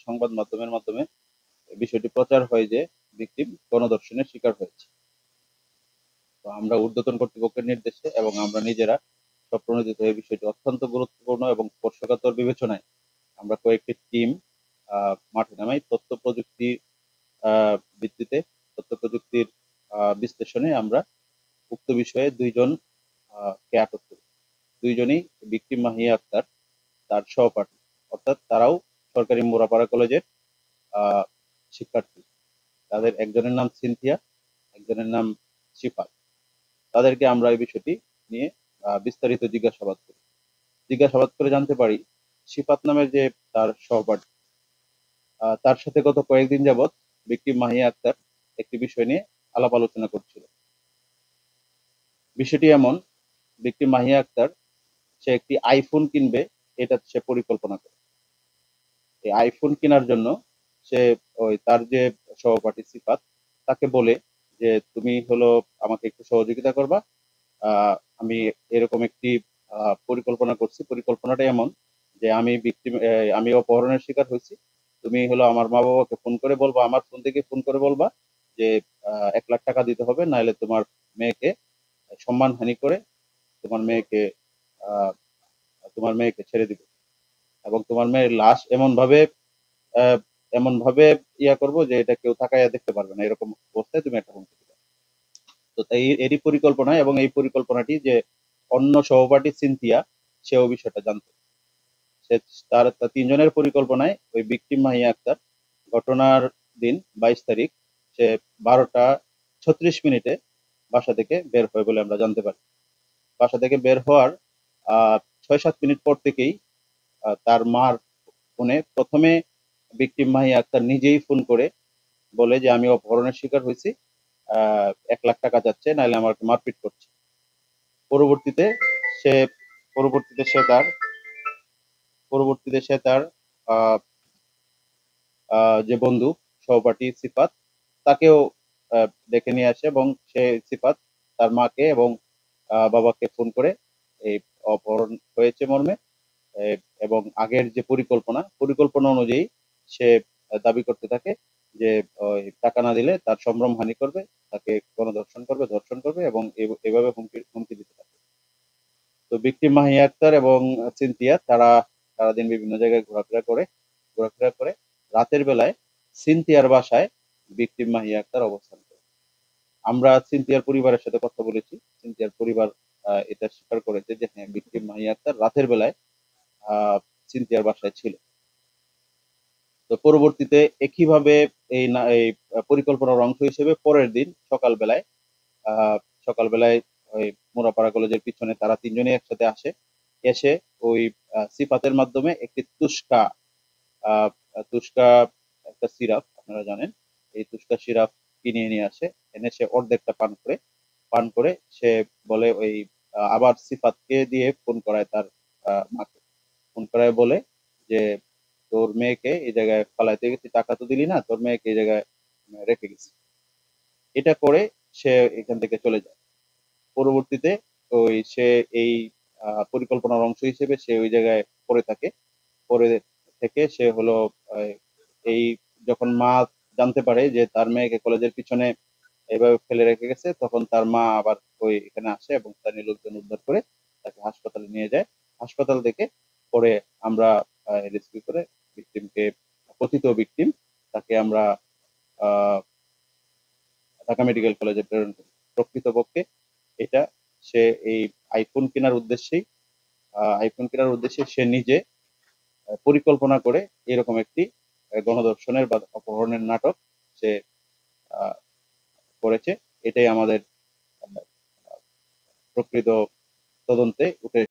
সংবাদ মাধ্যমের মাধ্যমে বিষয়টি প্রচার হয় যে ভিকটিম গণধর্ষণের শিকার হয়েছে। তো আমরা ঊর্ধ্বতন কর্তৃপক্ষের নির্দেশে এবং আমরা নিজেরা স্বপ্রণোদিত এই বিষয়টি অত্যন্ত গুরুত্বপূর্ণ এবং স্পর্শকাতর বিবেচনায় আমরা কয়েকটি টিম মাঠে নামাই। তথ্য প্রযুক্তি ভিত্তিতে তথ্য প্রযুক্তির বিশ্লেষণে আমরা উক্ত বিষয়ে দুইজন কে আটক করি। দুইজনই ভিকটিম মাহিয়া আক্তার তার সহপাঠী, অর্থাৎ তারাও সরকারি মোরাপাড়া কলেজের শিক্ষার্থী। তাদের একজনের নাম সিনথিয়া, একজনের নাম শিফা। তাদেরকে আমরা এই বিষয়টি নিয়ে বিস্তারিত জিজ্ঞাসাবাদ করি। জিজ্ঞাসাবাদ করে জানতে পারি শিফাত নামের যে তার সহপাঠী, তার সাথে গত কয়েকদিন যাবৎ ভিকটিম মাহিয়া আক্তার একটি বিষয় নিয়ে আলাপ আলোচনা করছিল। বিষয়টি এমন, ভিকটিম মাহিয়া আক্তার সে একটি আইফোন কিনবে, এটা সে পরিকল্পনা করে। এই আইফোন কেনার জন্য সে তার যে সহপাঠী সিফাত তাকে বলে যে তুমি হলো আমাকে একটু সহযোগিতা করবা। আমি এরকম একটি পরিকল্পনা করছি। পরিকল্পনাটা এমন যে আমি অপহরণের শিকার হয়েছি। তুমি হলো আমার মা বাবাকে ফোন করে বলবা, আমার ফোন থেকে ফোন করে বলবা যে 1 লাখ টাকা দিতে হবে, নাহলে মেয়েকে সম্মানহানি করে তোমার মেয়েকে আহ, তোমার মেয়েকে ছেড়ে দিবে, এবং তোমার মেয়ের লাশ আহ, এমন ভাবে ইয়া করবো যে এটা কেউ তাকাইয়া দেখতে পারবে না, এরকম অবস্থায় তুমি একটা হুমকি দিবে। তো তাই এরই পরিকল্পনা, এবং এই পরিকল্পনাটি যে অন্য সহপাঠী সিনথিয়া সেও বিষয়টা জানতো। সে তার তিনজনের পরিকল্পনায় ওই ভিকটিম মাহিয়া আক্তার ঘটনার দিন 22 তারিখ সে 12টা 36 মিনিটে বাসা থেকে বের হয় বলে আমরা জানতে পারি। বাসা থেকে বের হওয়ার 6-7 মিনিট পর থেকেই তার মার ফোনে প্রথমে ভিকটিম মাহিয়া আক্তার নিজেই ফোন করে বলে যে আমি অপহরণের শিকার হয়েছি, 1 লাখ টাকা যাচ্ছে, নাহলে আমাকে মারপিট করছে। পরবর্তীতে সে পরবর্তীতে সে তার পরবর্তীতে সে তার আহ, যে বন্ধু সহপাঠী সিফাত তাকেও ডেকে নিয়ে আসে, এবং সে সিফাত তার মাকে এবং বাবাকে ফোন করে এই অপহরণ হয়েছে মর্মে এবং আগের যে পরিকল্পনা অনুযায়ী সে দাবি করতে থাকে যে ওই টাকা না দিলে তার সম্ভ্রম হানি করবে, তাকে গণধর্ষণ করবে, ধর্ষণ করবে, এবং এভাবে হুমকি হুমকি দিতে থাকে। তো ভিকটিম মাহিয়া আক্তার এবং সিনথিয়া তারা সারাদিন বিভিন্ন জায়গায় ঘোরাফেরা করে রাতের বেলায় সিনথিয়ার বাসায় ভিকটিম মাহিয়া আক্তার অবস্থান করে। আমরা সিনথিয়ার পরিবারের সাথে কথা বলেছি। সিনথিয়ার পরিবার এটা স্বীকার করেছে যে হ্যাঁ, ভিকটিম মাহিয়া আক্তার রাতের বেলায় আহ সিনথিয়ার বাসায় ছিল। তো পরবর্তীতে একইভাবে এই পরিকল্পনার অংশ হিসেবে পরের দিন আহ সকালবেলায় ওই মোরাপাড়া কলেজের পিছনে তারা তিনজনই একসাথে আসে। এসে ওই সিফাতের মাধ্যমে একটি আহ তুস্কা একটা সিরাপ, আপনারা জানেন, এই তুস্কা সিরাপ কিনে নিয়ে আসে। এনে সে অর্ধেকটা পান করে সে বলে ওই আবার সিফাতকে দিয়ে ফোন করায় তার মাকে। ফোন করায় বলে যে তোর মেয়েকে এই জায়গায় ফালাইতে গেছি, টাকা তো দিলি না, তোর মেয়েকে এই জায়গায় রেখে গেছি। এটা করে সে এখান থেকে চলে যায়। পরবর্তীতে সে এই পরিকল্পনার অংশ হিসেবে সে ওই জায়গায় পড়ে থাকে। পরে থেকে সে হলো আহ, এই যখন মা জানতে পারে যে তার মেয়েকে কলেজের পিছনে এভাবে ফেলে রেখে গেছে, তখন তার মা আবার এখানে আসে এবং স্থানীয় লোকজন উদ্ধার করে তাকে হাসপাতালে নিয়ে যায়। হাসপাতাল থেকে পরে আমরা রেস্কিউ করে ভিকটিমকে, কথিত ভিকটিম, তাকে আমরা আহ, ঢাকা মেডিকেল কলেজে প্রেরণ করি। প্রকৃতপক্ষে এটা সে এই আইফোন কেনার উদ্দেশ্যেই সে নিজে পরিকল্পনা করে এরকম একটি গণধর্ষণের বা অপহরণের নাটক সে আহ, করেছে। এটাই আমাদের আহ, প্রকৃত তদন্তে উঠে